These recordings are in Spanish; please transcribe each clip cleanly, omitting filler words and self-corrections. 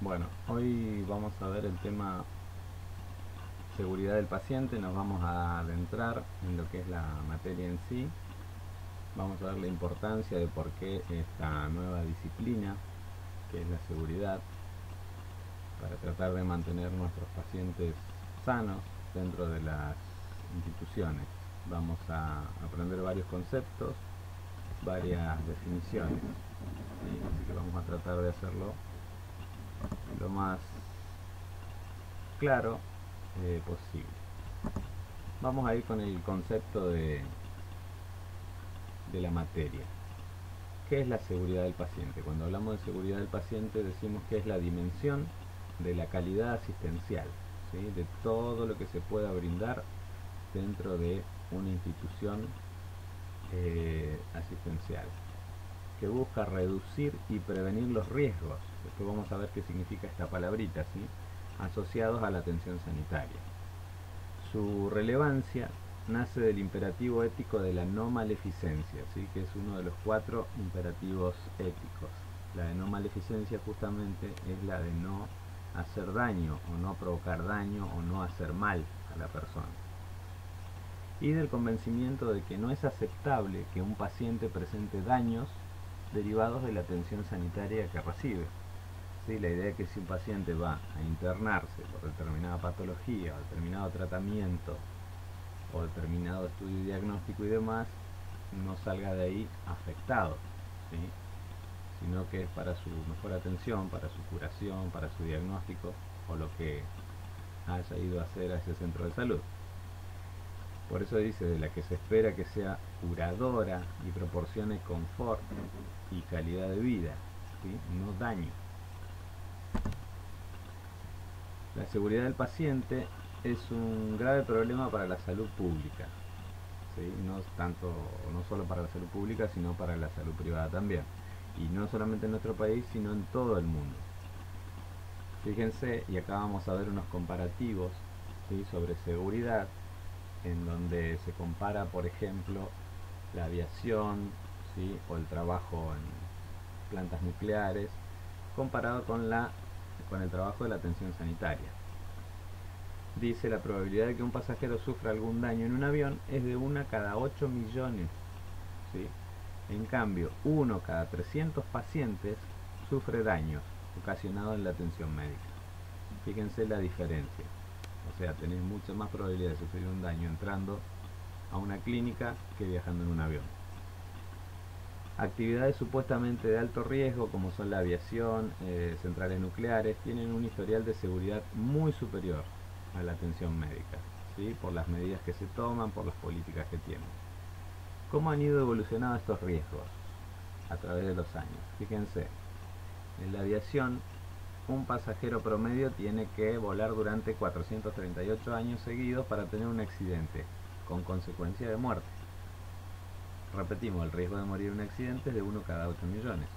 Bueno, hoy vamos a ver el tema seguridad del paciente, nos vamos a adentrar en lo que es la materia en sí, vamos a ver la importancia de por qué esta nueva disciplina, que es la seguridad, para tratar de mantener nuestros pacientes sanos dentro de las instituciones. Vamos a aprender varios conceptos, varias definiciones, ¿sí? Así que vamos a tratar de hacerlo lo más claro posible. Vamos a ir con el concepto de la materia. ¿Qué es la seguridad del paciente? Cuando hablamos de seguridad del paciente decimos que es la dimensión de la calidad asistencial, ¿sí? De todo lo que se pueda brindar dentro de una institución asistencial, que busca reducir y prevenir los riesgos. Después vamos a ver qué significa esta palabrita, ¿sí? Asociados a la atención sanitaria. Su relevancia nace del imperativo ético de la no maleficencia, ¿sí? Que es uno de los 4 imperativos éticos. La de no maleficencia justamente es la de no hacer daño o no provocar daño o no hacer mal a la persona. Y del convencimiento de que no es aceptable que un paciente presente daños derivados de la atención sanitaria que recibe. ¿Sí? La idea es que si un paciente va a internarse por determinada patología o determinado tratamiento o determinado estudio diagnóstico y demás, no salga de ahí afectado, ¿sí? Sino que es para su mejor atención, para su curación, para su diagnóstico o lo que haya ido a hacer a ese centro de salud. Por eso dice de la que se espera que sea curadora y proporcione confort y calidad de vida, ¿sí? No daño. La seguridad del paciente es un grave problema para la salud pública, ¿sí? No solo para la salud pública, sino para la salud privada también. Y no solamente en nuestro país, sino en todo el mundo. Fíjense, y acá vamos a ver unos comparativos, ¿sí? Sobre seguridad, en donde se compara, por ejemplo, la aviación, ¿sí? O el trabajo en plantas nucleares, comparado con el trabajo de la atención sanitaria. Dice la probabilidad de que un pasajero sufra algún daño en un avión es de 1 cada 8 millones, ¿sí? En cambio, 1 cada 300 pacientes sufre daños ocasionados en la atención médica. Fíjense la diferencia. O sea, tenés mucha más probabilidad de sufrir un daño entrando a una clínica que viajando en un avión. Actividades supuestamente de alto riesgo, como son la aviación, centrales nucleares, tienen un historial de seguridad muy superior a la atención médica, ¿sí? Por las medidas que se toman, por las políticas que tienen. ¿Cómo han ido evolucionando estos riesgos a través de los años? Fíjense, en la aviación un pasajero promedio tiene que volar durante 438 años seguidos para tener un accidente, con consecuencia de muerte. Repetimos, el riesgo de morir en un accidente es de 1 cada 8 millones.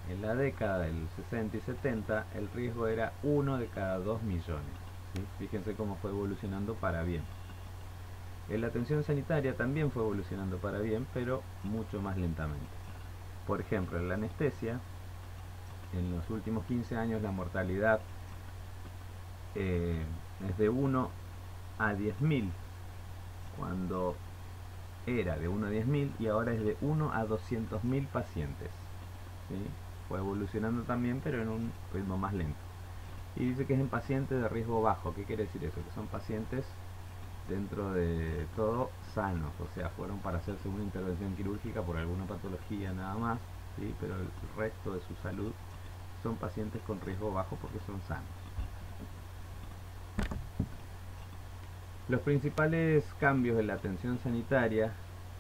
En la década del 60 y 70 el riesgo era 1 de cada 2 millones. ¿Sí? Fíjense cómo fue evolucionando para bien. La atención sanitaria también fue evolucionando para bien, pero mucho más lentamente. Por ejemplo, en la anestesia, en los últimos 15 años la mortalidad es de 1 a 10.000, cuando era de 1 a 10.000 y ahora es de 1 a 200.000 pacientes, ¿sí? Fue evolucionando también, pero en un ritmo más lento. Y dice que es en pacientes de riesgo bajo. ¿Qué quiere decir eso? Que son pacientes dentro de todo sanos, o sea, fueron para hacerse una intervención quirúrgica por alguna patología nada más, ¿sí? Pero el resto de su salud son pacientes con riesgo bajo porque son sanos. Los principales cambios en la atención sanitaria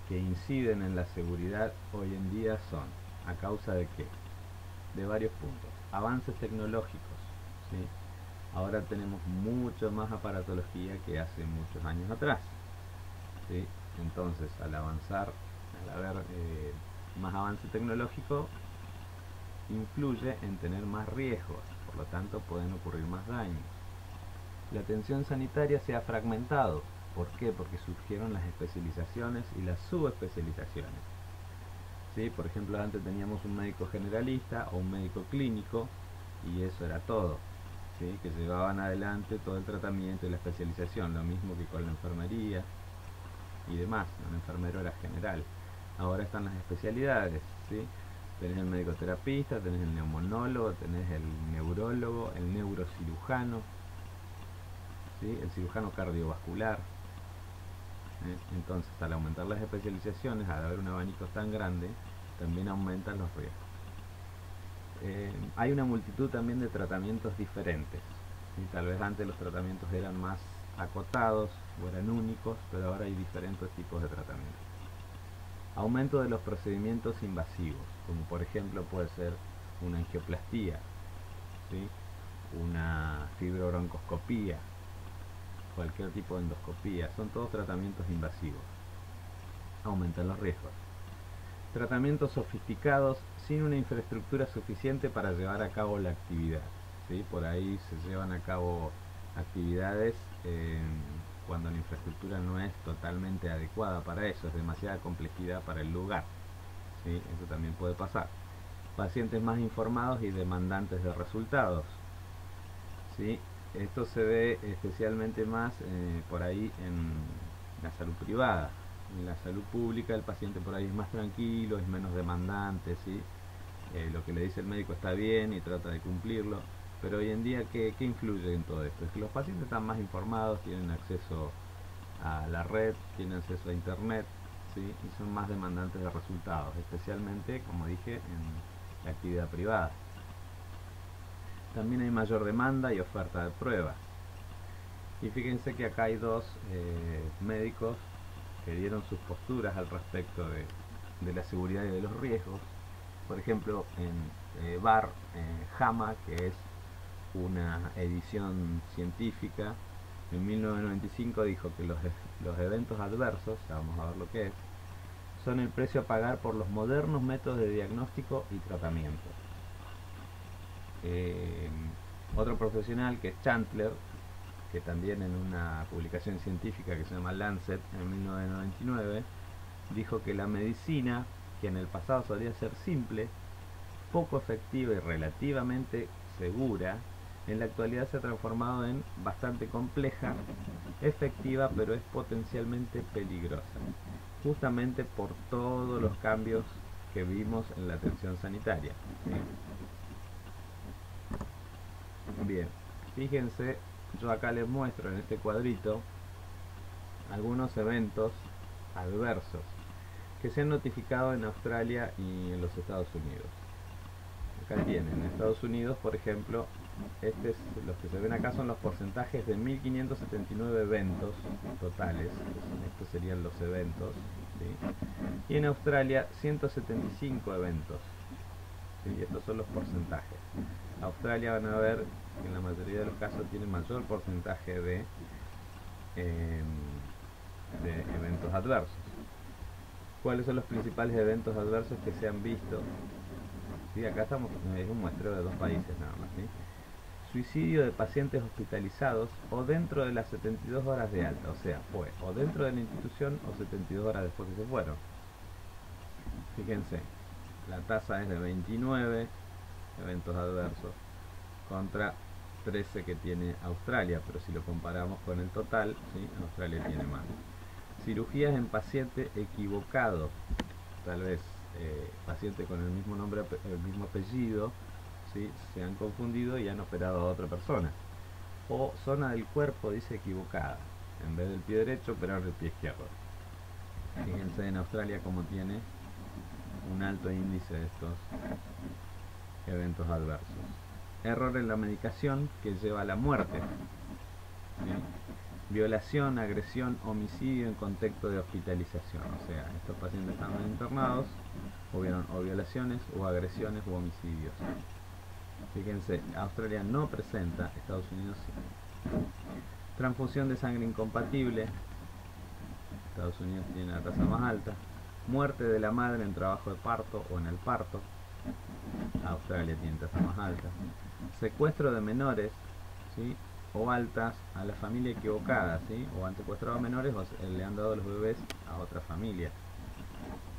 que inciden en la seguridad hoy en día son, ¿a causa de qué? De varios puntos. Avances tecnológicos, ¿sí? Ahora tenemos mucho más aparatología que hace muchos años atrás, ¿sí? Entonces, al haber más avance tecnológico, influye en tener más riesgos, por lo tanto pueden ocurrir más daños. La atención sanitaria se ha fragmentado. ¿Por qué? Porque surgieron las especializaciones y las subespecializaciones, ¿sí? Por ejemplo, antes teníamos un médico generalista o un médico clínico, y eso era todo, ¿sí? Que llevaban adelante todo el tratamiento y la especialización, lo mismo que con la enfermería y demás. Un enfermero era general. Ahora están las especialidades, ¿sí? Tenés el médico terapista, tenés el neumonólogo, tenés el neurólogo, el neurocirujano, ¿sí? El cirujano cardiovascular. Entonces, al aumentar las especializaciones, al haber un abanico tan grande, también aumentan los riesgos. Hay una multitud también de tratamientos diferentes, ¿sí? Tal vez antes los tratamientos eran más acotados o eran únicos, pero ahora hay diferentes tipos de tratamientos. Aumento de los procedimientos invasivos, como por ejemplo puede ser una angioplastía, ¿sí? Una fibrobroncoscopía, cualquier tipo de endoscopía, son todos tratamientos invasivos. Aumentan los riesgos. Tratamientos sofisticados sin una infraestructura suficiente para llevar a cabo la actividad, ¿sí? Por ahí se llevan a cabo actividades cuando la infraestructura no es totalmente adecuada para eso, es demasiada complejidad para el lugar, ¿sí? Eso también puede pasar. Pacientes más informados y demandantes de resultados, ¿sí? Esto se ve especialmente más por ahí en la salud privada. En la salud pública el paciente por ahí es más tranquilo, es menos demandante, ¿sí? Lo que le dice el médico está bien y trata de cumplirlo. Pero hoy en día, ¿qué influye en todo esto? Es que los pacientes están más informados, tienen acceso a la red, tienen acceso a internet, ¿sí? Y son más demandantes de resultados, especialmente, como dije, en la actividad privada. También hay mayor demanda y oferta de pruebas. Y fíjense que acá hay dos médicos que dieron sus posturas al respecto de la seguridad y de los riesgos. Por ejemplo, en Bar JAMA, que es una edición científica, en 1995 dijo que los eventos adversos, ya vamos a ver lo que es, son el precio a pagar por los modernos métodos de diagnóstico y tratamiento. Otro profesional, que es Chandler, que también en una publicación científica que se llama Lancet en 1999, dijo que la medicina, que en el pasado solía ser simple, poco efectiva y relativamente segura, en la actualidad se ha transformado en bastante compleja, efectiva, pero es potencialmente peligrosa, justamente por todos los cambios que vimos en la atención sanitaria, ¿sí? Bien, fíjense, yo acá les muestro en este cuadrito algunos eventos adversos que se han notificado en Australia y en los Estados Unidos. Acá tienen, en Estados Unidos, por ejemplo, los que se ven acá son los porcentajes de 1579 eventos totales, estos serían los eventos, ¿sí? Y en Australia 175 eventos, ¿sí? Y estos son los porcentajes. Australia, van a ver que en la mayoría de los casos tiene mayor porcentaje de eventos adversos. ¿Cuáles son los principales eventos adversos que se han visto? ¿Sí? Acá estamos, es un muestreo de dos países nada más, ¿sí? Suicidio de pacientes hospitalizados o dentro de las 72 horas de alta, o sea, fue o dentro de la institución o 72 horas después que se fueron. Fíjense, la tasa es de 29 eventos adversos contra 13 que tiene Australia, pero si lo comparamos con el total, ¿sí? Australia tiene más. Cirugías en paciente equivocado, tal vez paciente con el mismo nombre, el mismo apellido, ¿sí? Se han confundido y han operado a otra persona. O zona del cuerpo, dice, equivocada, en vez del pie derecho operaron el pie izquierdo. Fíjense en Australia como tiene un alto índice de estos eventos adversos. Error en la medicación que lleva a la muerte, ¿sí? Violación, agresión, homicidio en contexto de hospitalización, o sea, estos pacientes están internados o violaciones o agresiones o homicidios. Fíjense, Australia no presenta, Estados Unidos sí. Transfusión de sangre incompatible, Estados Unidos tiene la tasa más alta. Muerte de la madre en trabajo de parto o en el parto, Australia tiene tasa más alta. Secuestro de menores, ¿sí? O altas a la familia equivocada, ¿sí? O han secuestrado a menores o le han dado los bebés a otra familia.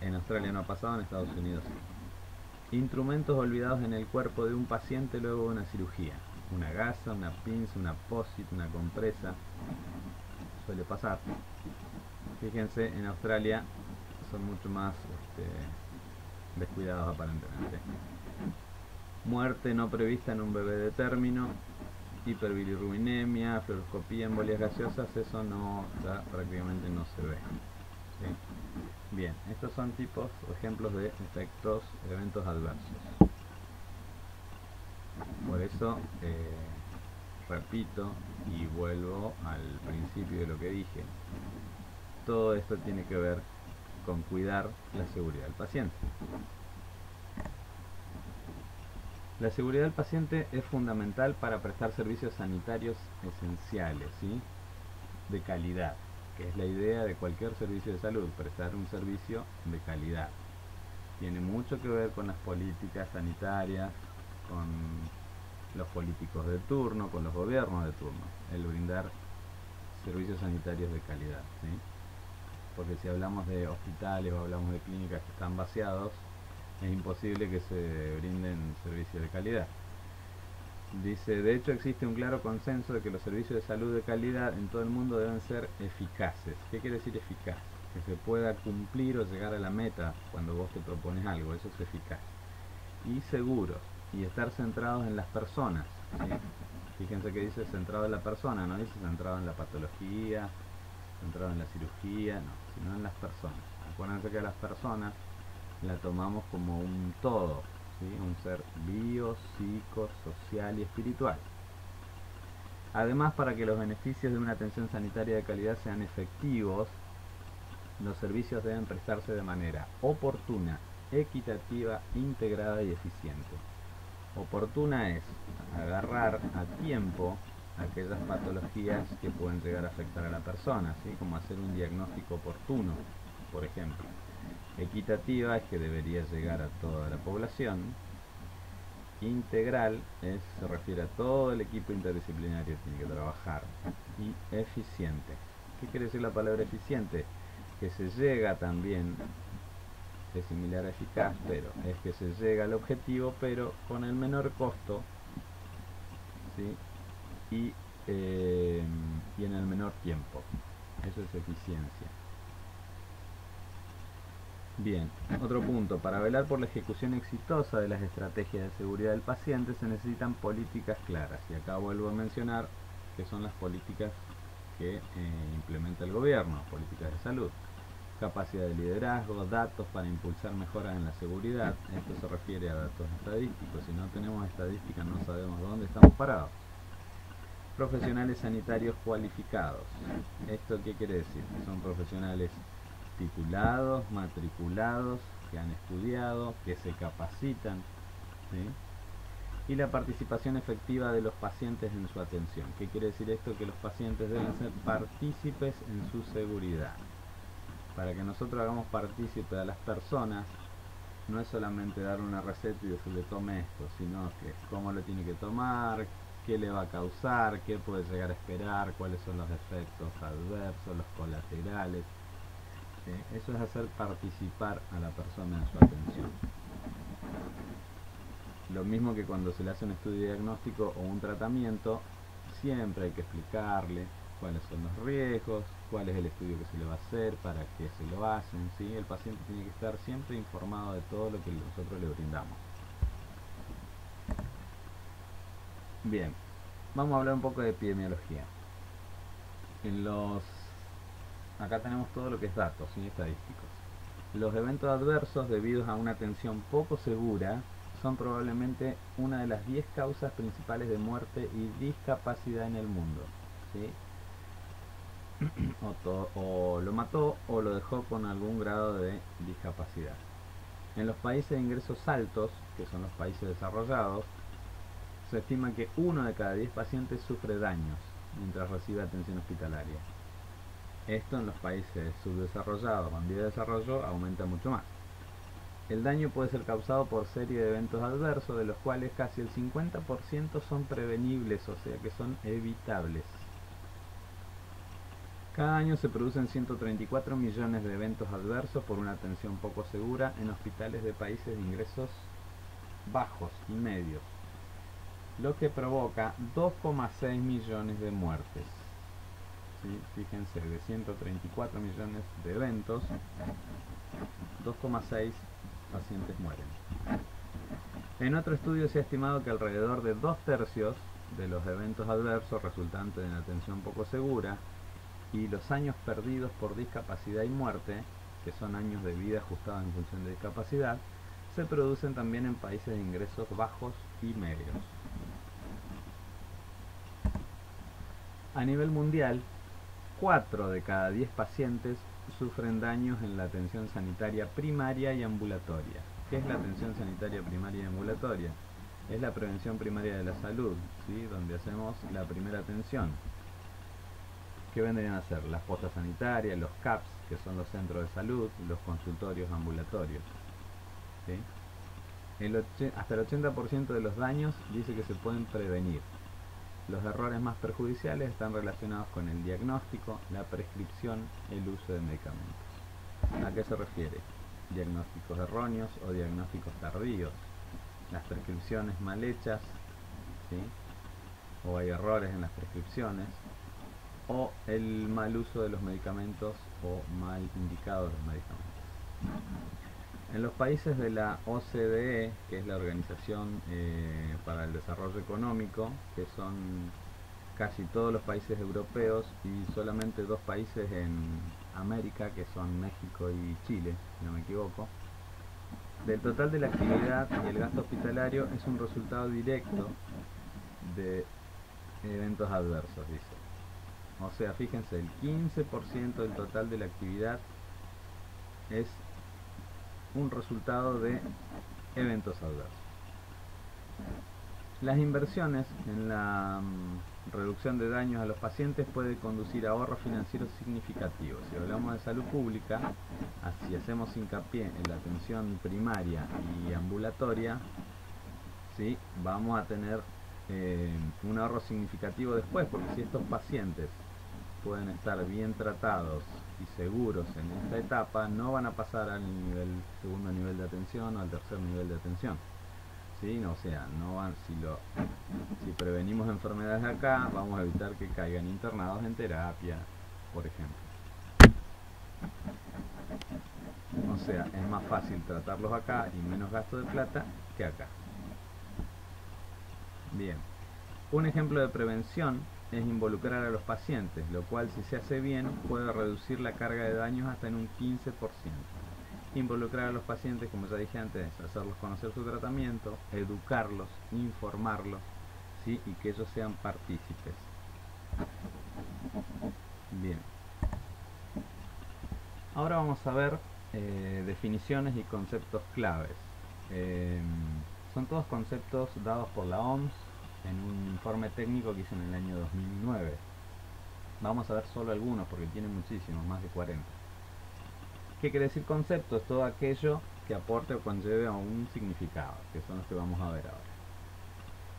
En Australia no ha pasado, en Estados Unidos sí. Instrumentos olvidados en el cuerpo de un paciente luego de una cirugía. Una gasa, una pinza, una posit, una compresa. Suele pasar. Fíjense, en Australia son mucho más descuidados aparentemente. Muerte no prevista en un bebé de término. Hiperbilirrubinemia, fluoroscopía, embolias gaseosas, eso no, prácticamente no se ve. ¿Sí? Bien, estos son tipos o ejemplos de efectos, eventos adversos. Por eso, repito y vuelvo al principio de lo que dije. Todo esto tiene que ver con cuidar la seguridad del paciente. La seguridad del paciente es fundamental para prestar servicios sanitarios esenciales, ¿sí? De calidad, que es la idea de cualquier servicio de salud, prestar un servicio de calidad. Tiene mucho que ver con las políticas sanitarias, con los políticos de turno, con los gobiernos de turno, el brindar servicios sanitarios de calidad, ¿sí? Porque si hablamos de hospitales o hablamos de clínicas que están vaciados, es imposible que se brinden servicios de calidad. Dice, de hecho existe un claro consenso de que los servicios de salud de calidad en todo el mundo deben ser eficaces. ¿Qué quiere decir eficaz? Que se pueda cumplir o llegar a la meta cuando vos te propones algo, eso es eficaz. Y seguros, y estar centrados en las personas, ¿sí? Fíjense que dice centrado en la persona, no dice centrado en la patología, centrado en la cirugía, no, sino en las personas. Acuérdense que a las personas la tomamos como un todo, ¿sí? Un ser bio, psico, social y espiritual. Además, para que los beneficios de una atención sanitaria de calidad sean efectivos, los servicios deben prestarse de manera oportuna, equitativa, integrada y eficiente. Oportuna es agarrar a tiempo aquellas patologías que pueden llegar a afectar a la persona, ¿sí? Como hacer un diagnóstico oportuno, por ejemplo. Equitativa es que debería llegar a toda la población. Integral se refiere a todo el equipo interdisciplinario que tiene que trabajar. Y eficiente. ¿Qué quiere decir la palabra eficiente? Que se llega también, es similar a eficaz, pero es que se llega al objetivo, pero con el menor costo, ¿sí? Y en el menor tiempo. Eso es eficiencia. Bien, otro punto, para velar por la ejecución exitosa de las estrategias de seguridad del paciente se necesitan políticas claras, y acá vuelvo a mencionar que son las políticas que implementa el gobierno, políticas de salud, capacidad de liderazgo, datos para impulsar mejoras en la seguridad. Esto se refiere a datos estadísticos. Si no tenemos estadísticas no sabemos dónde estamos parados. Profesionales sanitarios cualificados. ¿Esto qué quiere decir? Son profesionales titulados, matriculados, que han estudiado, que se capacitan, ¿sí? Y la participación efectiva de los pacientes en su atención. ¿Qué quiere decir esto? Que los pacientes deben ser partícipes en su seguridad. Para que nosotros hagamos partícipe a las personas, no es solamente dar una receta y decirle tome esto, sino que cómo lo tiene que tomar, qué le va a causar, qué puede llegar a esperar, cuáles son los efectos adversos, los colaterales. ¿Sí? Eso es hacer participar a la persona en su atención. Lo mismo que cuando se le hace un estudio diagnóstico o un tratamiento, siempre hay que explicarle cuáles son los riesgos, cuál es el estudio que se le va a hacer, para qué se lo hacen, ¿sí? El paciente tiene que estar siempre informado de todo lo que nosotros le brindamos. Bien, vamos a hablar un poco de epidemiología. Acá tenemos todo lo que es datos, ¿sí? Estadísticos. Los eventos adversos debidos a una atención poco segura son probablemente una de las 10 causas principales de muerte y discapacidad en el mundo, ¿sí? O lo mató o lo dejó con algún grado de discapacidad. En los países de ingresos altos, que son los países desarrollados, se estima que 1 de cada 10 pacientes sufre daños mientras recibe atención hospitalaria. Esto en los países subdesarrollados o en vía de desarrollo aumenta mucho más. El daño puede ser causado por serie de eventos adversos, de los cuales casi el 50% son prevenibles, o sea que son evitables. Cada año se producen 134 millones de eventos adversos por una atención poco segura en hospitales de países de ingresos bajos y medios, lo que provoca 2,6 millones de muertes. ¿Sí? Fíjense, de 134 millones de eventos, 2,6 pacientes mueren. En otro estudio se ha estimado que alrededor de 2/3 de los eventos adversos resultantes de una atención poco segura y los años perdidos por discapacidad y muerte, que son años de vida ajustados en función de discapacidad, se producen también en países de ingresos bajos y medios. A nivel mundial, 4 de cada 10 pacientes sufren daños en la atención sanitaria primaria y ambulatoria. ¿Qué es la atención sanitaria primaria y ambulatoria? Es la prevención primaria de la salud, ¿sí? Donde hacemos la primera atención. ¿Qué vendrían a ser? Las postas sanitarias, los CAPS, que son los centros de salud, los consultorios ambulatorios. ¿Sí? Hasta el 80% de los daños dice que se pueden prevenir. Los errores más perjudiciales están relacionados con el diagnóstico, la prescripción, el uso de medicamentos. ¿A qué se refiere? Diagnósticos erróneos o diagnósticos tardíos, las prescripciones mal hechas, ¿sí? O hay errores en las prescripciones, o el mal uso de los medicamentos o mal indicados los medicamentos. En los países de la OCDE, que es la Organización para el Desarrollo Económico, que son casi todos los países europeos y solamente 2 países en América, que son México y Chile, si no me equivoco, del total de la actividad y el gasto hospitalario es un resultado directo de eventos adversos, dice. O sea, fíjense, el 15% del total de la actividad es un resultado de eventos adversos. Las inversiones en la reducción de daños a los pacientes puede conducir a ahorros financieros significativos. Si hablamos de salud pública, si hacemos hincapié en la atención primaria y ambulatoria, ¿sí? Vamos a tener un ahorro significativo después, porque si estos pacientes pueden estar bien tratados y seguros en esta etapa, no van a pasar al segundo nivel de atención o al tercer nivel de atención. ¿Sí? No, o sea, no van, si prevenimos enfermedades acá, vamos a evitar que caigan internados en terapia, por ejemplo. O sea, es más fácil tratarlos acá y menos gasto de plata que acá. Bien, un ejemplo de prevención es involucrar a los pacientes, lo cual, si se hace bien, puede reducir la carga de daños hasta en un 15%. Involucrar a los pacientes, como ya dije antes, hacerlos conocer su tratamiento, educarlos, informarlos, ¿sí? Y que ellos sean partícipes. Bien. Ahora vamos a ver definiciones y conceptos claves. Son todos conceptos dados por la OMS en un informe técnico que hizo en el año 2009. Vamos a ver solo algunos porque tiene muchísimos, más de 40. ¿Qué quiere decir concepto? Es todo aquello que aporte o conlleve a un significado, que son los que vamos a ver ahora.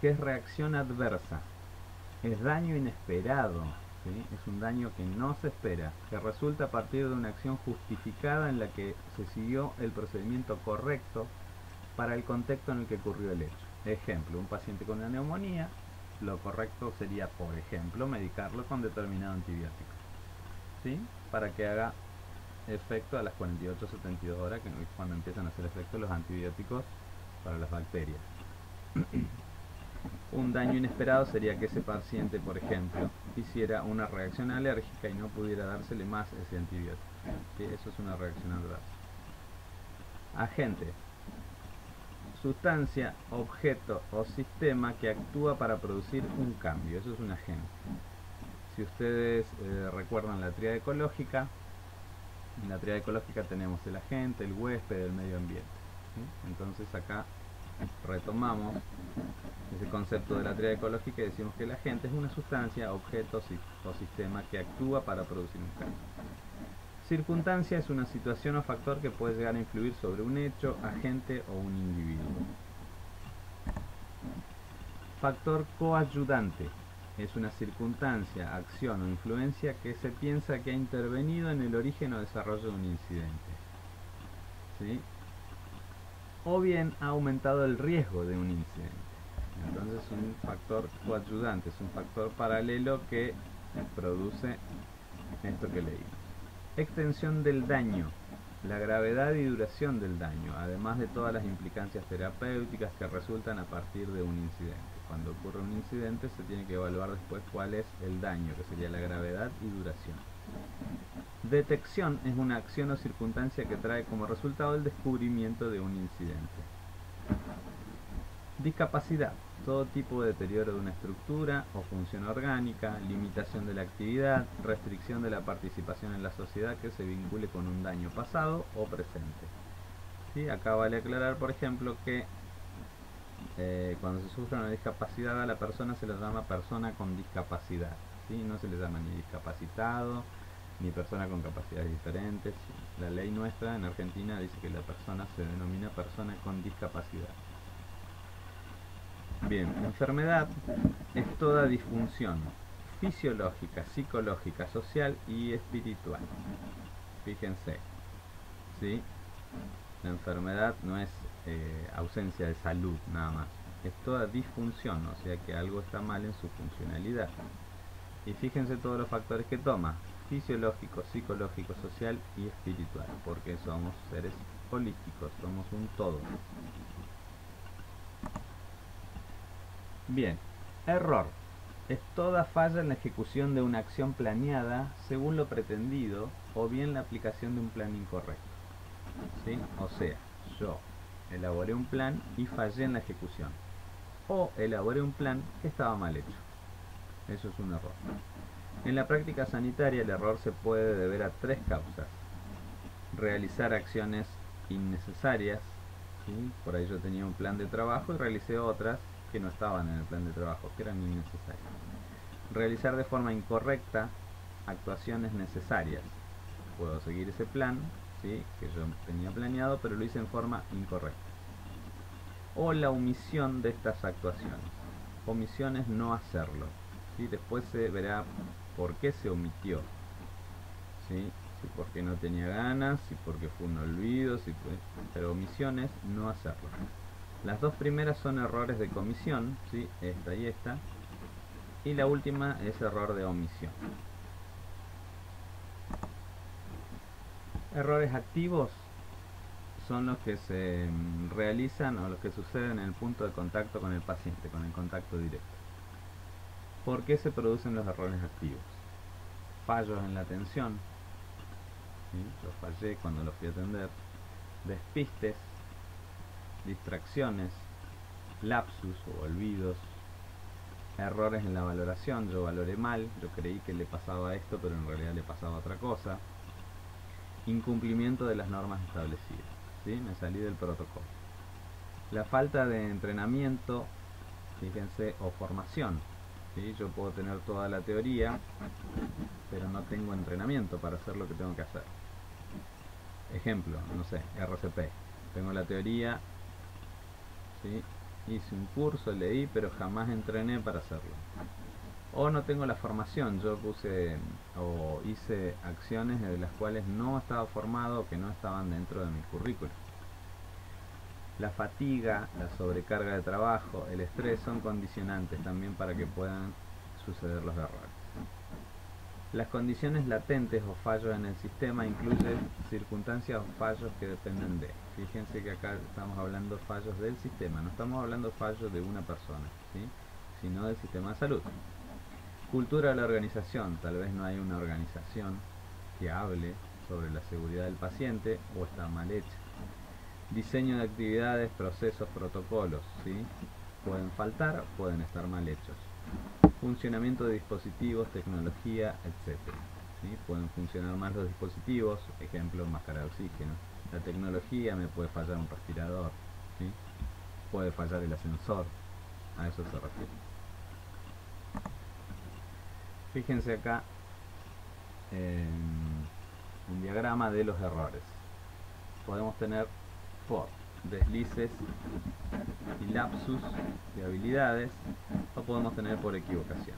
¿Qué es reacción adversa? Es daño inesperado, ¿sí? Es un daño que no se espera, que resulta a partir de una acción justificada en la que se siguió el procedimiento correcto para el contexto en el que ocurrió el hecho. Ejemplo, un paciente con una neumonía, lo correcto sería, por ejemplo, medicarlo con determinado antibiótico, ¿sí? Para que haga efecto a las 48-72 horas, que es cuando empiezan a hacer efecto los antibióticos para las bacterias. Un daño inesperado sería que ese paciente, por ejemplo, hiciera una reacción alérgica y no pudiera dársele más ese antibiótico, ¿sí? Eso es una reacción adversa. Agente: sustancia, objeto o sistema que actúa para producir un cambio. Eso es un agente. Si ustedes recuerdan la tríada ecológica, en la tríada ecológica tenemos el agente, el huésped, el medio ambiente, ¿sí? Entonces acá retomamos ese concepto de la tríada ecológica y decimos que el agente es una sustancia, objeto o sistema que actúa para producir un cambio. Circunstancia es una situación o factor que puede llegar a influir sobre un hecho, agente o un individuo. Factor coayudante es una circunstancia, acción o influencia que se piensa que ha intervenido en el origen o desarrollo de un incidente, ¿sí? o bien ha aumentado el riesgo de un incidente. Entonces es un factor coadyuvante, es un factor paralelo que produce esto que leímos. Extensión del daño, la gravedad y duración del daño, además de todas las implicancias terapéuticas que resultan a partir de un incidente. Cuando ocurre un incidente se tiene que evaluar después cuál es el daño, que sería la gravedad y duración. Detección es una acción o circunstancia que trae como resultado el descubrimiento de un incidente. Discapacidad, todo tipo de deterioro de una estructura o función orgánica, limitación de la actividad, restricción de la participación en la sociedad que se vincule con un daño pasado o presente. ¿Sí? Acá vale aclarar, por ejemplo, que cuando se sufre una discapacidad a la persona se le llama persona con discapacidad, ¿sí? No se le llama ni discapacitado ni persona con capacidades diferentes. La ley nuestra en Argentina dice que la persona se denomina persona con discapacidad. Bien, enfermedad es toda disfunción fisiológica, psicológica, social y espiritual. Fíjense, ¿sí? La enfermedad no es ausencia de salud nada más, es toda disfunción, o sea que algo está mal en su funcionalidad. Y fíjense todos los factores que toma: fisiológico, psicológico, social y espiritual, porque somos seres holísticos, somos un todo. Bien, error es toda falla en la ejecución de una acción planeada según lo pretendido o bien la aplicación de un plan incorrecto. ¿Sí? O sea, yo elaboré un plan y fallé en la ejecución, o elaboré un plan que estaba mal hecho. Eso es un error. En la práctica sanitaria el error se puede deber a tres causas: realizar acciones innecesarias, ¿sí? Por ahí yo tenía un plan de trabajo y realicé otras que no estaban en el plan de trabajo, que eran innecesarias. Realizar de forma incorrecta actuaciones necesarias. Puedo seguir ese plan, ¿sí? Que yo tenía planeado, pero lo hice en forma incorrecta. O la omisión de estas actuaciones. Omisión es no hacerlo, ¿sí? Después se verá por qué se omitió, ¿sí? Si porque no tenía ganas, si porque fue un olvido, pero omisión es no hacerlo. Las dos primeras son errores de comisión, ¿sí? Esta y esta. Y la última es error de omisión. Errores activos son los que se realizan o los que suceden en el punto de contacto con el paciente, con el contacto directo. ¿Por qué se producen los errores activos? Fallos en la atención, ¿sí? Yo fallé cuando lo fui a atender. Despistes, distracciones, lapsus o olvidos, errores en la valoración. Yo valoré mal, yo creí que le pasaba esto, pero en realidad le pasaba otra cosa. Incumplimiento de las normas establecidas, ¿sí? Me salí del protocolo. La falta de entrenamiento, fíjense, o formación, ¿sí? Yo puedo tener toda la teoría, pero no tengo entrenamiento para hacer lo que tengo que hacer. Ejemplo, no sé, RCP. Tengo la teoría, ¿sí? Hice un curso, leí, pero jamás entrené para hacerlo. O no tengo la formación, yo puse o hice acciones de las cuales no estaba formado o que no estaban dentro de mi currículum. La fatiga, la sobrecarga de trabajo, el estrés son condicionantes también para que puedan suceder los errores. Las condiciones latentes o fallos en el sistema incluyen circunstancias o fallos que dependen de. Fíjense que acá estamos hablando de fallos del sistema, no estamos hablando de fallos de una persona, ¿sí? Sino del sistema de salud. Cultura de la organización, tal vez no hay una organización que hable sobre la seguridad del paciente o está mal hecha. Diseño de actividades, procesos, protocolos, ¿sí? Pueden faltar, pueden estar mal hechos. Funcionamiento de dispositivos, tecnología, etc. ¿Sí? Pueden funcionar más los dispositivos, ejemplo, máscara de oxígeno. La tecnología, me puede fallar un respirador, ¿sí? Puede fallar el ascensor, a eso se refiere. Fíjense acá un diagrama de los errores. Podemos tener por deslices y lapsus de habilidades, o podemos tener por equivocación.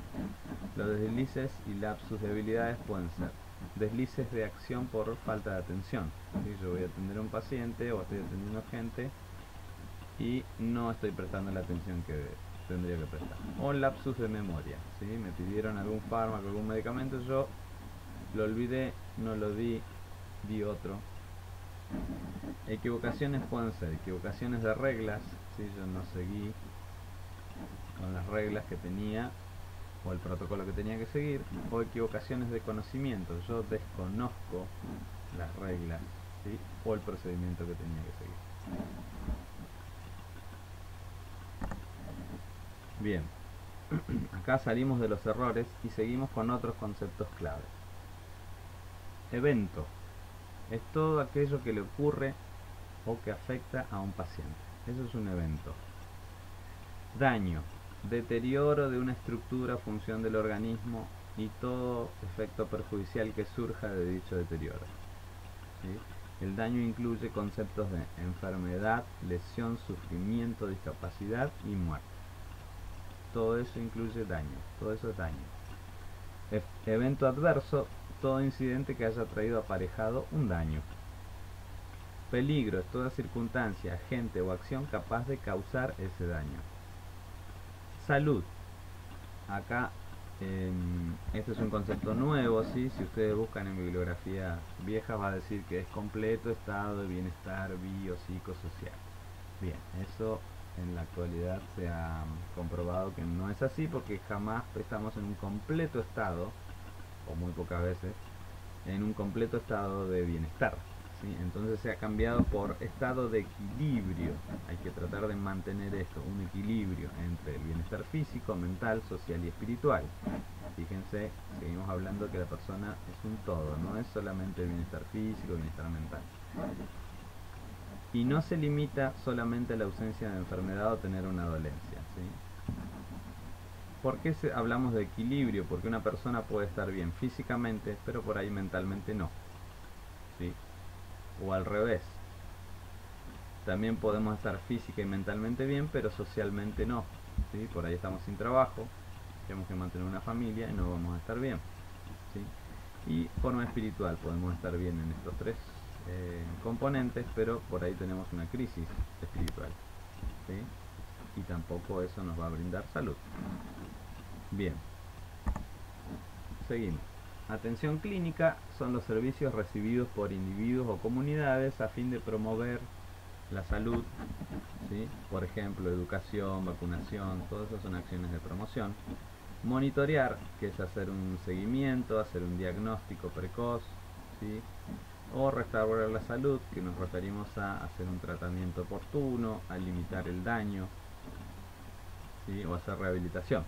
Los deslices y lapsus de habilidades pueden ser deslices de acción por falta de atención, ¿sí? Yo voy a atender a un paciente o estoy atendiendo gente y no estoy prestando la atención que tendría que prestar. O lapsus de memoria, ¿sí? Me pidieron algún fármaco, algún medicamento, yo lo olvidé, no lo di, di otro. Equivocaciones pueden ser equivocaciones de reglas, ¿sí? Yo no seguí con las reglas que tenía o el protocolo que tenía que seguir, o equivocaciones de conocimiento, yo desconozco las reglas, ¿sí? O el procedimiento que tenía que seguir. Bien, acá salimos de los errores y seguimos con otros conceptos claves. Evento es todo aquello que le ocurre o que afecta a un paciente. Eso es un evento. Daño, deterioro de una estructura o función del organismo y todo efecto perjudicial que surja de dicho deterioro, ¿sí? El daño incluye conceptos de enfermedad, lesión, sufrimiento, discapacidad y muerte. Todo eso incluye daño, todo eso es daño. Evento adverso, todo incidente que haya traído aparejado un daño. Peligro es toda circunstancia, agente o acción capaz de causar ese daño. Salud. Acá este es un concepto nuevo, ¿sí? Si ustedes buscan en bibliografía vieja va a decir que es completo estado de bienestar biopsicosocial. Bien, eso en la actualidad se ha comprobado que no es así, porque jamás estamos en un completo estado, o muy pocas veces, en un completo estado de bienestar, ¿sí? Entonces se ha cambiado por estado de equilibrio. Hay que tratar de mantener esto, un equilibrio entre el bienestar físico, mental, social y espiritual. Fíjense, seguimos hablando que la persona es un todo, no es solamente bienestar físico, bienestar mental. Y no se limita solamente a la ausencia de enfermedad o tener una dolencia, ¿sí? ¿Por qué hablamos de equilibrio? Porque una persona puede estar bien físicamente, pero por ahí mentalmente no, ¿sí? O al revés. También podemos estar física y mentalmente bien, pero socialmente no, ¿sí? Por ahí estamos sin trabajo, tenemos que mantener una familia y no vamos a estar bien, ¿sí? Y forma espiritual, podemos estar bien en estos tres componentes, pero por ahí tenemos una crisis espiritual, ¿sí? Y tampoco eso nos va a brindar salud. Bien, seguimos. Atención clínica son los servicios recibidos por individuos o comunidades a fin de promover la salud, ¿sí? Por ejemplo, educación, vacunación, todas esas son acciones de promoción. Monitorear, que es hacer un seguimiento, hacer un diagnóstico precoz, ¿sí? O restaurar la salud, que nos referimos a hacer un tratamiento oportuno, a limitar el daño, ¿sí? O hacer rehabilitación.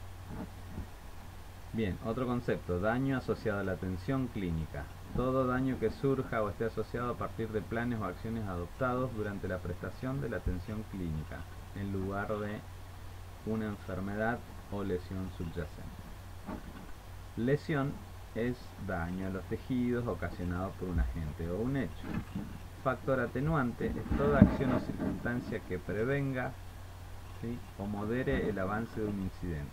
Bien, otro concepto, daño asociado a la atención clínica. Todo daño que surja o esté asociado a partir de planes o acciones adoptados durante la prestación de la atención clínica, en lugar de una enfermedad o lesión subyacente. Lesión es daño a los tejidos ocasionado por un agente o un hecho. Factor atenuante es toda acción o circunstancia que prevenga, ¿sí? O modere el avance de un incidente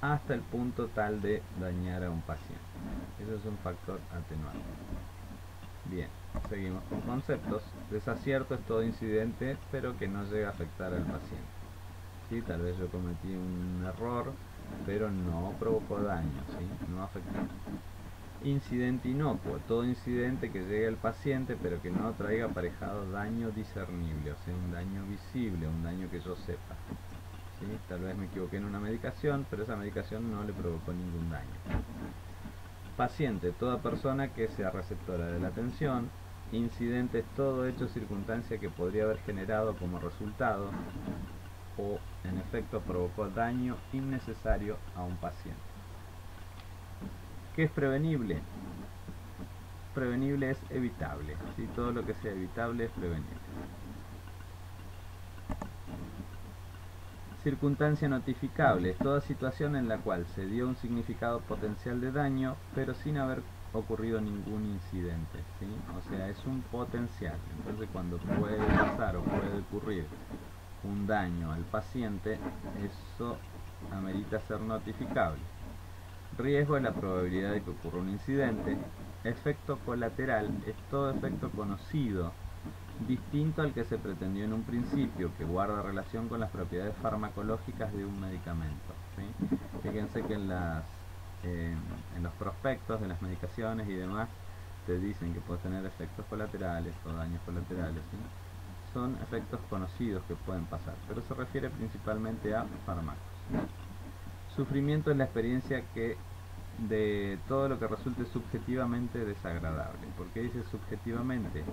hasta el punto tal de dañar a un paciente. Eso es un factor atenuante. Bien, seguimos con conceptos. Desacierto es todo incidente pero que no llega a afectar al paciente, ¿sí? Tal vez yo cometí un error pero no provocó daño, ¿sí? No afectó. Incidente inocuo, todo incidente que llegue al paciente pero que no traiga aparejado daño discernible, o sea, un daño visible, un daño que yo sepa, ¿sí? Tal vez me equivoqué en una medicación, pero esa medicación no le provocó ningún daño. Paciente, toda persona que sea receptora de la atención. Incidente es todo hecho o circunstancia que podría haber generado como resultado o en efecto provocó daño innecesario a un paciente. ¿Qué es prevenible? Prevenible es evitable, ¿sí? Todo lo que sea evitable es prevenible. Circunstancia notificable es toda situación en la cual se dio un significado potencial de daño pero sin haber ocurrido ningún incidente, ¿sí? O sea, es un potencial. Entonces cuando puede pasar o puede ocurrir un daño al paciente, eso amerita ser notificable. Riesgo es la probabilidad de que ocurra un incidente. Efecto colateral es todo efecto conocido distinto al que se pretendió en un principio, que guarda relación con las propiedades farmacológicas de un medicamento, ¿sí? Fíjense que en los prospectos de las medicaciones y demás te dicen que puede tener efectos colaterales o daños colaterales, ¿sí? Son efectos conocidos que pueden pasar, pero se refiere principalmente a fármacos. Sufrimiento es la experiencia de todo lo que resulte subjetivamente desagradable. ¿Por qué dice subjetivamente?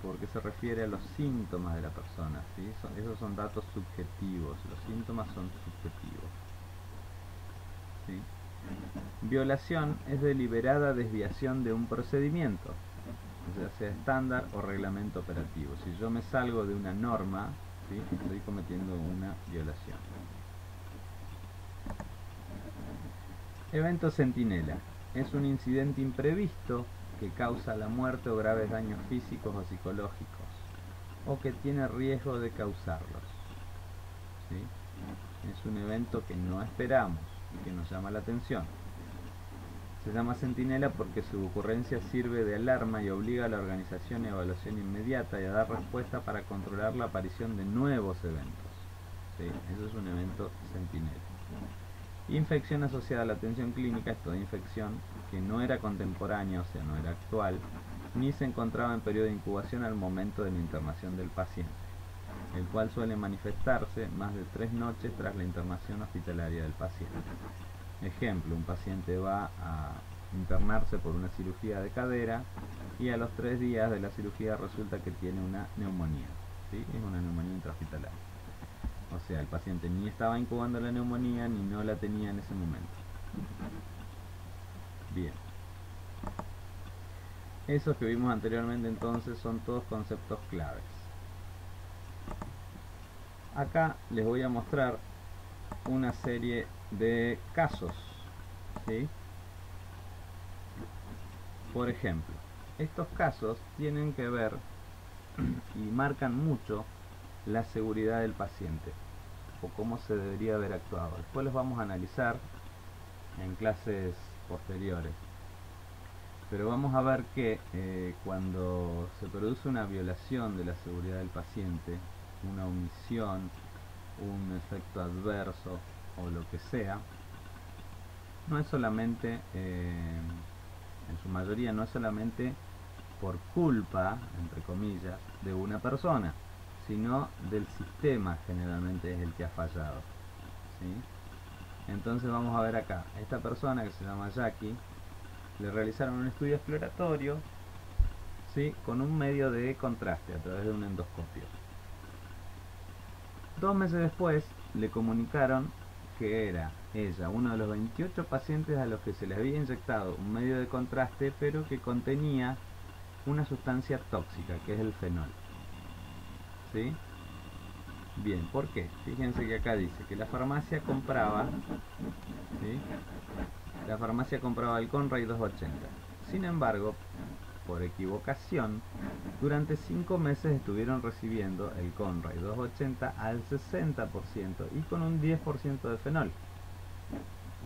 Porque se refiere a los síntomas de la persona, ¿sí? Esos son datos subjetivos, los síntomas son subjetivos, ¿sí? Violación es deliberada desviación de un procedimiento, ya sea estándar o reglamento operativo. Si yo me salgo de una norma, ¿sí?, estoy cometiendo una violación. Evento centinela es un incidente imprevisto que causa la muerte o graves daños físicos o psicológicos, o que tiene riesgo de causarlos, ¿sí? Es un evento que no esperamos y que nos llama la atención. Se llama centinela porque su ocurrencia sirve de alarma y obliga a la organización y evaluación inmediata y a dar respuesta para controlar la aparición de nuevos eventos, ¿sí? Eso es un evento centinela. Infección asociada a la atención clínica es toda infección que no era contemporánea, o sea, no era actual, ni se encontraba en periodo de incubación al momento de la internación del paciente, el cual suele manifestarse más de 3 noches tras la internación hospitalaria del paciente. Ejemplo, un paciente va a internarse por una cirugía de cadera y a los 3 días de la cirugía resulta que tiene una neumonía, ¿sí? Es una neumonía intrahospitalaria. O sea, el paciente ni estaba incubando la neumonía ni no la tenía en ese momento. Bien. Esos que vimos anteriormente entonces son todos conceptos claves. Acá les voy a mostrar una serie de casos, ¿sí? Por ejemplo, estos casos tienen que ver y marcan mucho la seguridad del paciente o cómo se debería haber actuado. Después los vamos a analizar en clases posteriores, pero vamos a ver que cuando se produce una violación de la seguridad del paciente, una omisión, un efecto adverso o lo que sea, no es solamente, en su mayoría, no es solamente por culpa, entre comillas, de una persona, sino del sistema. Generalmente es el que ha fallado, ¿sí? Entonces vamos a ver acá, esta persona que se llama Jackie, le realizaron un estudio exploratorio, ¿sí?, con un medio de contraste a través de un endoscopio. 2 meses después le comunicaron que era ella uno de los 28 pacientes a los que se les había inyectado un medio de contraste, pero que contenía una sustancia tóxica, que es el fenol, ¿sí? Bien, ¿por qué? Fíjense que acá dice que la farmacia compraba, ¿sí?, la farmacia compraba el Conraid 280. Sin embargo, por equivocación, durante 5 meses estuvieron recibiendo el Conraid 280 al 60% y con un 10% de fenol.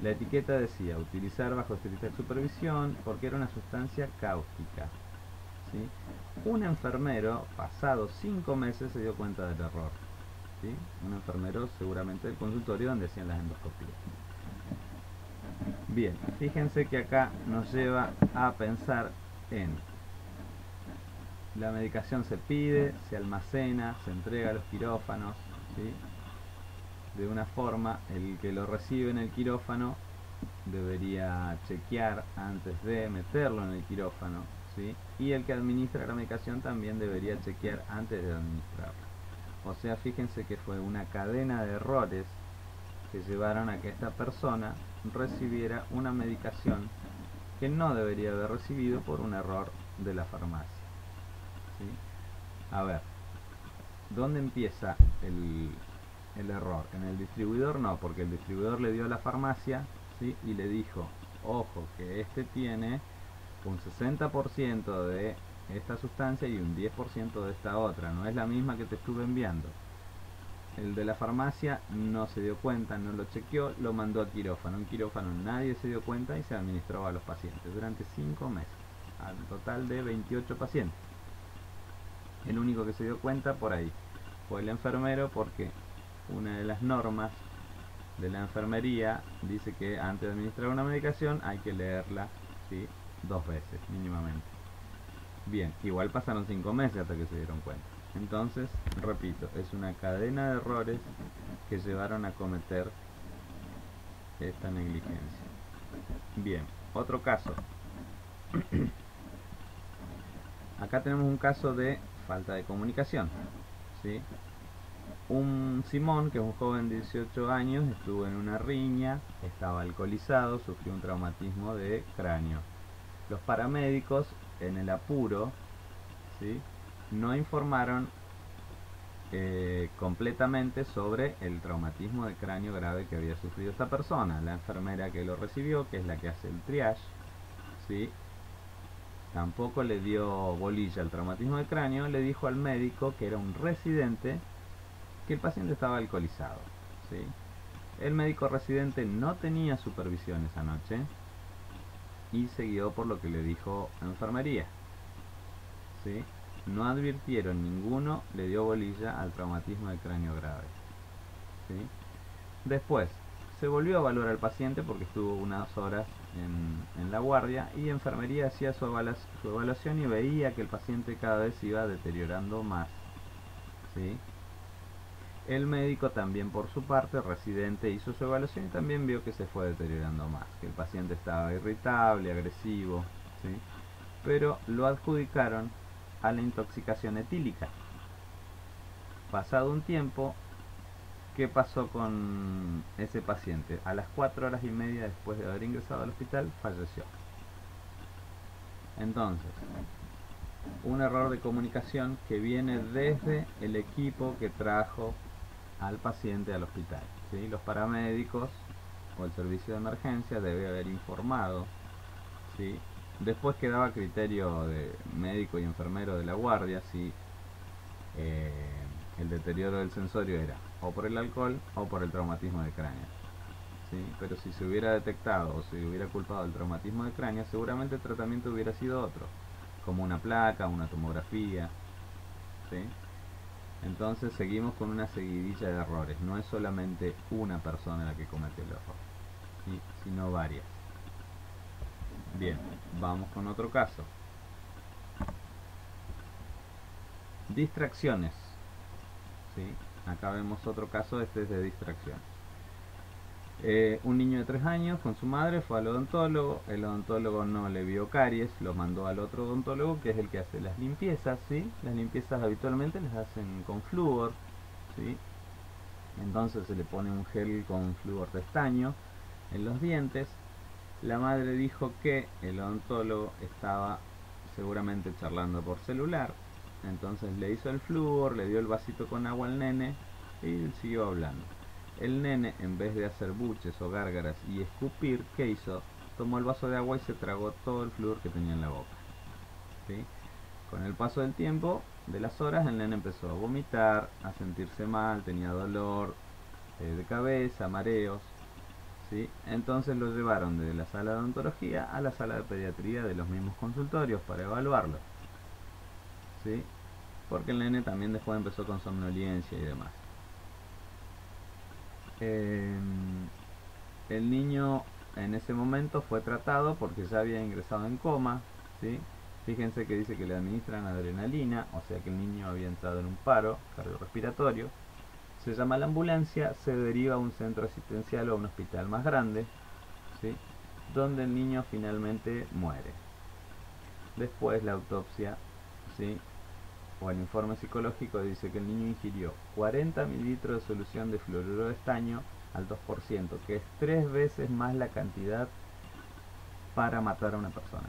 La etiqueta decía utilizar bajo estricta supervisión porque era una sustancia cáustica, ¿sí? Un enfermero, pasado 5 meses, se dio cuenta del error, ¿sí? Un enfermero seguramente del consultorio donde hacían las endoscopías. Bien, fíjense que acá nos lleva a pensar en la medicación se pide, se almacena, se entrega a los quirófanos, ¿sí? De una forma, el que lo recibe en el quirófano debería chequear antes de meterlo en el quirófano, ¿sí? Y el que administra la medicación también debería chequear antes de administrarla. O sea, fíjense que fue una cadena de errores que llevaron a que esta persona recibiera una medicación que no debería haber recibido por un error de la farmacia, ¿sí? A ver, ¿dónde empieza el error? En el distribuidor no, porque el distribuidor le dio a la farmacia, ¿sí?, y le dijo, ojo, que este tiene un 60% de esta sustancia y un 10% de esta otra, no es la misma que te estuve enviando. El de la farmacia no se dio cuenta, no lo chequeó, lo mandó a quirófano. En quirófano nadie se dio cuenta y se administró a los pacientes durante 5 meses, al total de 28 pacientes. El único que se dio cuenta por ahí fue el enfermero, porque una de las normas de la enfermería dice que antes de administrar una medicación hay que leerla, ¿sí?, 2 veces mínimamente. Bien, igual pasaron 5 meses hasta que se dieron cuenta. Entonces, repito, es una cadena de errores que llevaron a cometer esta negligencia. Bien, otro caso. Acá tenemos un caso de falta de comunicación, ¿sí? Un Simón, que es un joven de 18 años, estuvo en una riña, estaba alcoholizado, sufrió un traumatismo de cráneo. Los paramédicos, en el apuro, ¿sí?, no informaron completamente sobre el traumatismo de cráneo grave que había sufrido esta persona. La enfermera que lo recibió, que es la que hace el triage, ¿sí?, tampoco le dio bolilla al traumatismo de cráneo, le dijo al médico, que era un residente, que el paciente estaba alcoholizado, ¿sí? El médico residente no tenía supervisión esa noche y se guió por lo que le dijo enfermería, ¿sí? No advirtieron, ninguno le dio bolilla al traumatismo de cráneo grave, ¿sí? Después se volvió a evaluar al paciente porque estuvo unas horas en la guardia, y enfermería hacía su evaluación y veía que el paciente cada vez se iba deteriorando más, ¿sí? El médico también, por su parte, residente, hizo su evaluación y también vio que se fue deteriorando más, que el paciente estaba irritable, agresivo, ¿sí? Pero lo adjudicaron a la intoxicación etílica. Pasado un tiempo, ¿qué pasó con ese paciente? A las 4 horas y media después de haber ingresado al hospital, falleció. Entonces, un error de comunicación que viene desde el equipo que trajo al paciente al hospital, ¿sí? Los paramédicos o el servicio de emergencia debe haber informado, ¿sí? Después quedaba a criterio de médico y enfermero de la guardia si el deterioro del sensorio era o por el alcohol o por el traumatismo de cráneo, ¿sí? Pero si se hubiera detectado o se hubiera culpado el traumatismo de cráneo, seguramente el tratamiento hubiera sido otro, como una placa, una tomografía, ¿sí? Entonces seguimos con una seguidilla de errores. No es solamente una persona la que comete el error, ¿sí?, sino varias. Bien, vamos con otro caso. Distracciones, ¿sí? Acá vemos otro caso, este es de distracciones. Un niño de 3 años con su madre fue al odontólogo. El odontólogo no le vio caries, lo mandó al otro odontólogo, que es el que hace las limpiezas, ¿sí? Las limpiezas habitualmente las hacen con flúor, ¿sí? Entonces se le pone un gel con flúor de estaño en los dientes. La madre dijo que el odontólogo estaba seguramente charlando por celular, entonces le hizo el flúor, le dio el vasito con agua al nene y siguió hablando. El nene, en vez de hacer buches o gárgaras y escupir, ¿qué hizo? Tomó el vaso de agua y se tragó todo el flúor que tenía en la boca, ¿sí? Con el paso del tiempo, de las horas, el nene empezó a vomitar, a sentirse mal, tenía dolor de cabeza, mareos, ¿sí? Entonces lo llevaron de la sala de odontología a la sala de pediatría de los mismos consultorios para evaluarlo, ¿sí? Porque el nene también después empezó con somnolencia y demás. El niño en ese momento fue tratado porque ya había ingresado en coma, ¿sí? Fíjense que dice que le administran adrenalina, o sea que el niño había entrado en un paro cardiorrespiratorio. Se llama la ambulancia, se deriva a un centro asistencial o a un hospital más grande, ¿sí?, donde el niño finalmente muere. Después la autopsia, ¿sí?, o el informe psicológico dice que el niño ingirió 40 mililitros de solución de fluoruro de estaño al 2%, que es 3 veces más la cantidad para matar a una persona.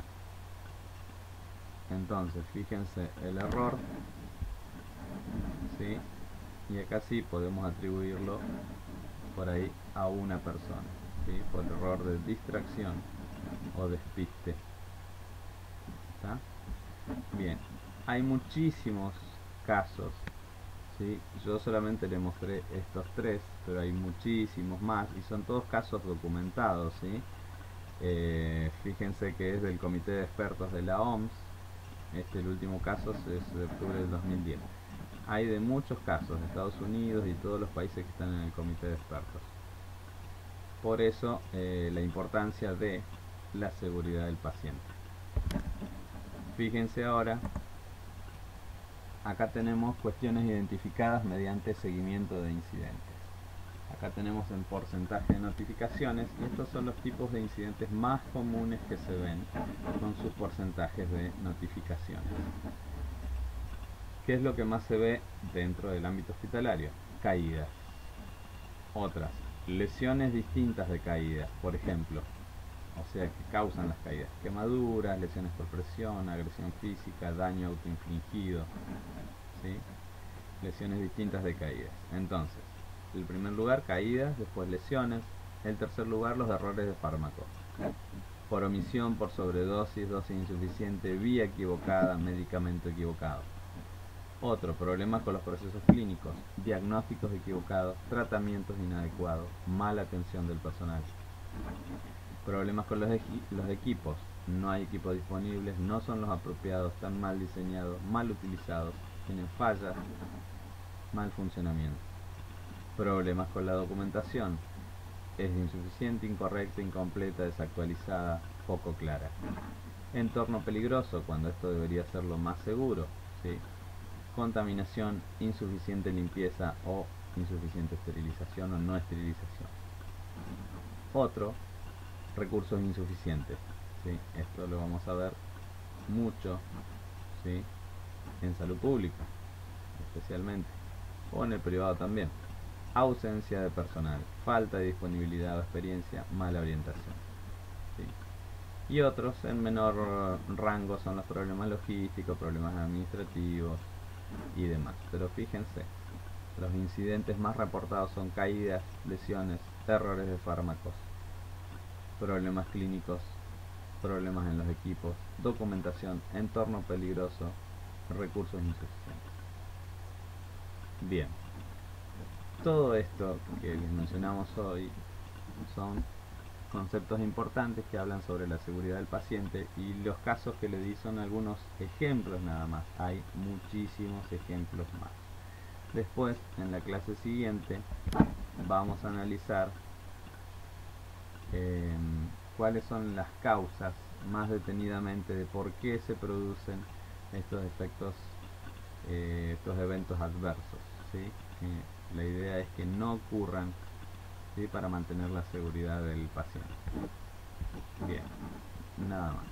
Entonces, fíjense el error, ¿sí? Y acá sí podemos atribuirlo por ahí a una persona, ¿sí?, por error de distracción o despiste. ¿Está? Bien, hay muchísimos casos, ¿sí? Yo solamente le mostré estos 3, pero hay muchísimos más y son todos casos documentados, ¿sí? Fíjense que es del Comité de Expertos de la OMS, el último caso es de octubre del 2010. Hay de muchos casos de Estados Unidos y todos los países que están en el comité de expertos. Por eso la importancia de la seguridad del paciente. Fíjense ahora, acá tenemos cuestiones identificadas mediante seguimiento de incidentes. Acá tenemos en porcentaje de notificaciones y estos son los tipos de incidentes más comunes que se ven con sus porcentajes de notificaciones. ¿Qué es lo que más se ve dentro del ámbito hospitalario? Caídas. Otras, lesiones distintas de caídas, por ejemplo, o sea, que causan las caídas: quemaduras, lesiones por presión, agresión física, daño autoinfligido, ¿sí? Lesiones distintas de caídas. Entonces, el primer lugar, caídas, después lesiones. El tercer lugar, los errores de fármaco. Por omisión, por sobredosis, dosis insuficiente, vía equivocada, medicamento equivocado. Otro, problemas con los procesos clínicos, diagnósticos equivocados, tratamientos inadecuados, mala atención del personal. Problemas con los equipos, no hay equipos disponibles, no son los apropiados, están mal diseñados, mal utilizados, tienen fallas, mal funcionamiento. Problemas con la documentación, es insuficiente, incorrecta, incompleta, desactualizada, poco clara. Entorno peligroso, cuando esto debería ser lo más seguro, ¿sí? Contaminación, insuficiente limpieza o insuficiente esterilización o no esterilización. Otro, recursos insuficientes, ¿sí? Esto lo vamos a ver mucho, ¿sí? En salud pública especialmente, o en el privado también. Ausencia de personal, falta de disponibilidad o experiencia, mala orientación, ¿sí? Y otros en menor rango son los problemas logísticos, problemas administrativos y demás. Pero fíjense, los incidentes más reportados son caídas, lesiones, errores de fármacos, problemas clínicos, problemas en los equipos, documentación, entorno peligroso, recursos insuficientes. Bien, todo esto que les mencionamos hoy son conceptos importantes que hablan sobre la seguridad del paciente, y los casos que le di son algunos ejemplos nada más. Hay muchísimos ejemplos más. Después, en la clase siguiente, vamos a analizar cuáles son las causas más detenidamente de por qué se producen estos efectos, estos eventos adversos, ¿sí? La idea es que no ocurran, ¿sí? Para mantener la seguridad del paciente. Bien, nada más.